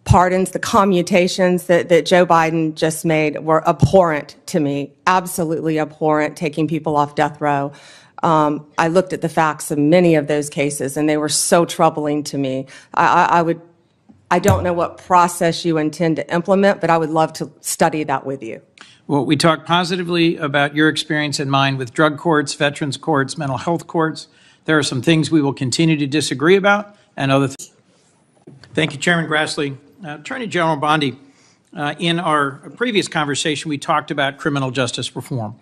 pardons, the commutations that Joe Biden just made were abhorrent to me, absolutely abhorrent, taking people off death row. I looked at the facts of many of those cases, and they were so troubling to me. I don't know what process you intend to implement, but I would love to study that with you. Well, we talked positively about your experience and mine with drug courts, veterans courts, mental health courts. There are some things we will continue to disagree about and other things. Thank you, Chairman Grassley. Attorney General Bondi, in our previous conversation, we talked about criminal justice reform,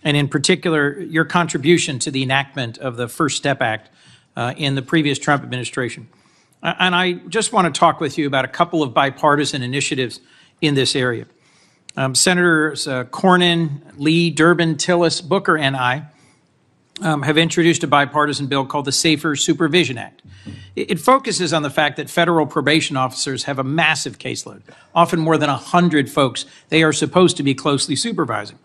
and in particular, your contribution to the enactment of the First Step Act in the previous Trump administration. And I just want to talk with you about a couple of bipartisan initiatives in this area. Senators Cornyn, Lee, Durbin, Tillis, Booker, and I have introduced a bipartisan bill called the Safer Supervision Act. It focuses on the fact that federal probation officers have a massive caseload, often more than 100 folks they are supposed to be closely supervising.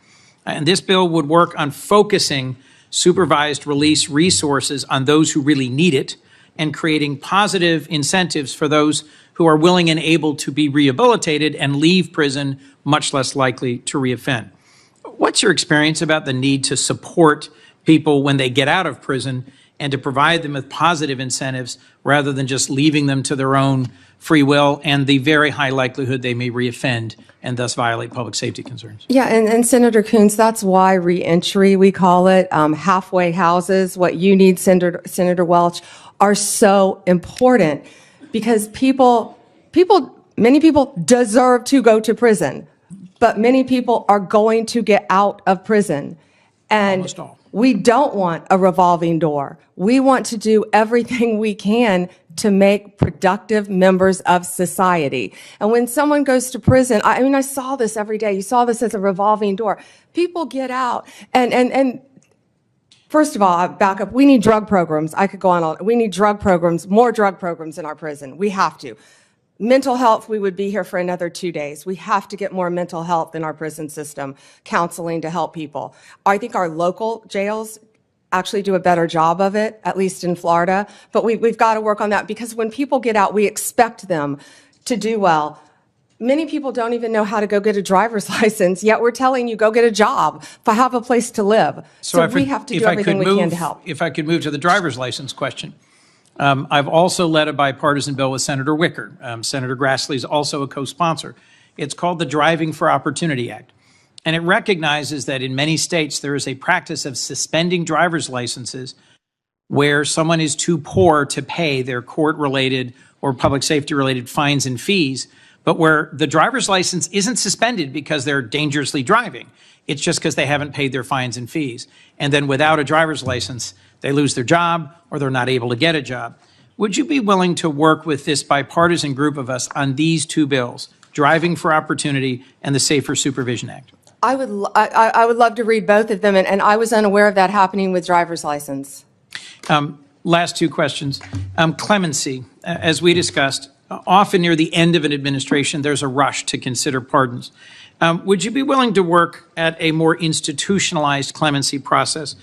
And this bill would work on focusing supervised release resources on those who really need it and creating positive incentives for those who are willing and able to be rehabilitated and leave prison much less likely to reoffend. What's your experience about the need to support people when they get out of prison and to provide them with positive incentives rather than just leaving them to their own free will and the very high likelihood they may reoffend and thus violate public safety concerns? Yeah, and Senator Coons, that's why reentry, we call it, halfway houses, what you need, Senator Welch, are so important because many people deserve to go to prison, but many people are going to get out of prison. And Almost all. We don't want a revolving door. We want to do everything we can to make productive members of society. And when someone goes to prison, I saw this every day. You saw this as a revolving door. People get out and first of all, I back up. We need drug programs. I could go on. We need drug programs, more drug programs in our prison. We have to. Mental health, we would be here for another 2 days. We have to get more mental health in our prison system, counseling to help people. I think our local jails actually do a better job of it, at least in Florida. But we've got to work on that because when people get out, we expect them to do well. Many people don't even know how to go get a driver's license, yet we're telling you, go get a job, have a place to live. So we have to do everything we can to help. If I could move to the driver's license question. I've also led a bipartisan bill with Senator Wicker. Senator Grassley is also a co-sponsor. It's called the Driving for Opportunity Act. And it recognizes that in many states there is a practice of suspending driver's licenses where someone is too poor to pay their court-related or public safety-related fines and fees, but where the driver's license isn't suspended because they're dangerously driving. It's just because they haven't paid their fines and fees. And then without a driver's license, they lose their job or they're not able to get a job. Would you be willing to work with this bipartisan group of us on these two bills, Driving for Opportunity and the Safer Supervision Act? I would love to read both of them, and I was unaware of that happening with driver's license. Last two questions. Clemency, as we discussed, often near the end of an administration, there's a rush to consider pardons. Would you be willing to work at a more institutionalized clemency process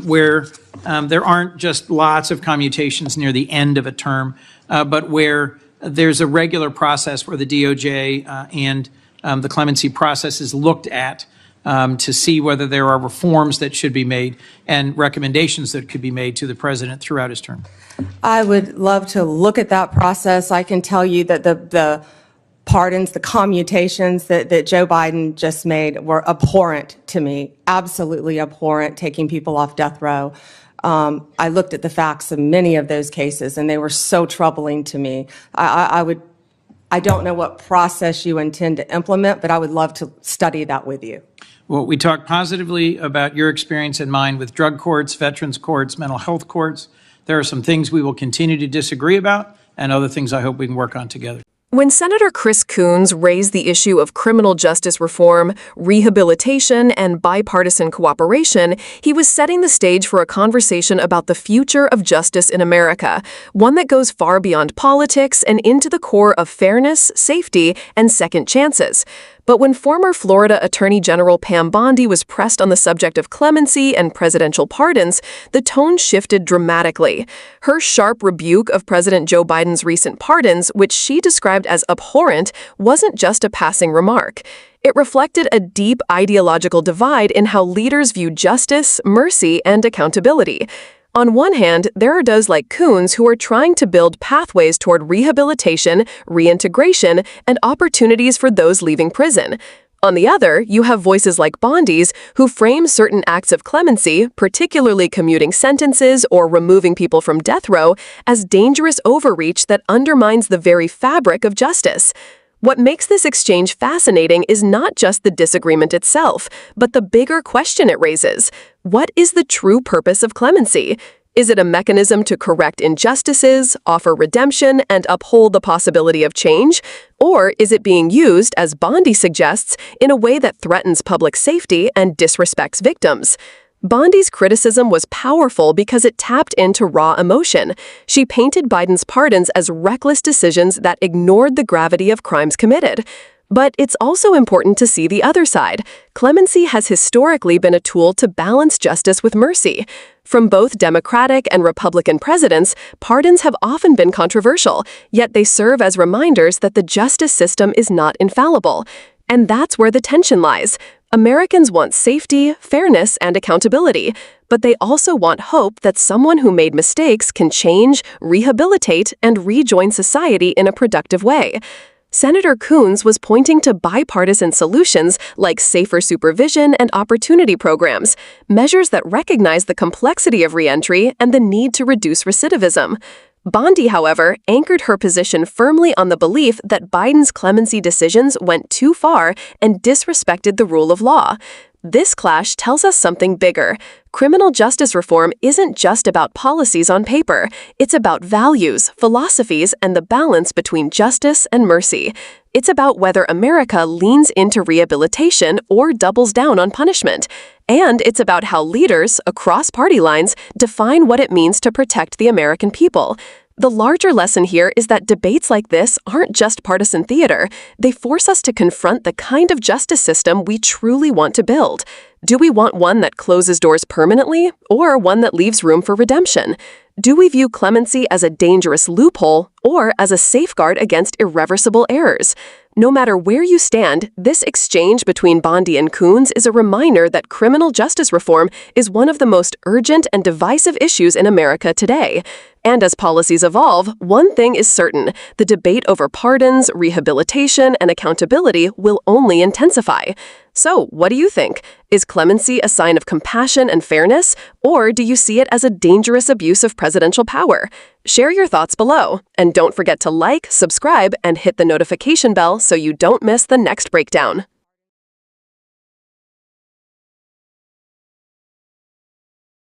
where there aren't just lots of commutations near the end of a term, but where there's a regular process where the DOJ and the clemency process is looked at to see whether there are reforms that should be made and recommendations that could be made to the president throughout his term? I would love to look at that process. I can tell you that the pardons, the commutations that Joe Biden just made were abhorrent to me, absolutely abhorrent, taking people off death row. I looked at the facts of many of those cases, and they were so troubling to me. I don't know what process you intend to implement, but I would love to study that with you. Well, we talked positively about your experience and mine with drug courts, veterans courts, mental health courts. There are some things we will continue to disagree about and other things I hope we can work on together. When Senator Chris Coons raised the issue of criminal justice reform, rehabilitation, and bipartisan cooperation, he was setting the stage for a conversation about the future of justice in America, one that goes far beyond politics and into the core of fairness, safety, and second chances. But when former Florida Attorney General Pam Bondi was pressed on the subject of clemency and presidential pardons, the tone shifted dramatically. Her sharp rebuke of President Joe Biden's recent pardons, which she described as abhorrent, wasn't just a passing remark. It reflected a deep ideological divide in how leaders view justice, mercy, and accountability. On one hand, there are those like Coons who are trying to build pathways toward rehabilitation, reintegration, and opportunities for those leaving prison. On the other, you have voices like Bondi's who frame certain acts of clemency, particularly commuting sentences or removing people from death row, as dangerous overreach that undermines the very fabric of justice. What makes this exchange fascinating is not just the disagreement itself, but the bigger question it raises. What is the true purpose of clemency? Is it a mechanism to correct injustices, offer redemption, and uphold the possibility of change? Or is it being used, as Bondi suggests, in a way that threatens public safety and disrespects victims? Bondi's criticism was powerful because it tapped into raw emotion. She painted Biden's pardons as reckless decisions that ignored the gravity of crimes committed. But it's also important to see the other side. Clemency has historically been a tool to balance justice with mercy. From both Democratic and Republican presidents, pardons have often been controversial, yet they serve as reminders that the justice system is not infallible. And that's where the tension lies. Americans want safety, fairness, and accountability, but they also want hope that someone who made mistakes can change, rehabilitate, and rejoin society in a productive way. Senator Coons was pointing to bipartisan solutions like safer supervision and opportunity programs, measures that recognize the complexity of reentry and the need to reduce recidivism. Bondi, however, anchored her position firmly on the belief that Biden's clemency decisions went too far and disrespected the rule of law. This clash tells us something bigger. Criminal justice reform isn't just about policies on paper. It's about values, philosophies, and the balance between justice and mercy. It's about whether America leans into rehabilitation or doubles down on punishment. And it's about how leaders, across party lines, define what it means to protect the American people. The larger lesson here is that debates like this aren't just partisan theater. They force us to confront the kind of justice system we truly want to build. Do we want one that closes doors permanently, or one that leaves room for redemption? Do we view clemency as a dangerous loophole, or as a safeguard against irreversible errors? No matter where you stand, this exchange between Bondi and Coons is a reminder that criminal justice reform is one of the most urgent and divisive issues in America today. And as policies evolve, one thing is certain: the debate over pardons, rehabilitation, and accountability will only intensify. So, what do you think? Is clemency a sign of compassion and fairness, or do you see it as a dangerous abuse of presidential power? Share your thoughts below, and don't forget to like, subscribe, and hit the notification bell so you don't miss the next breakdown.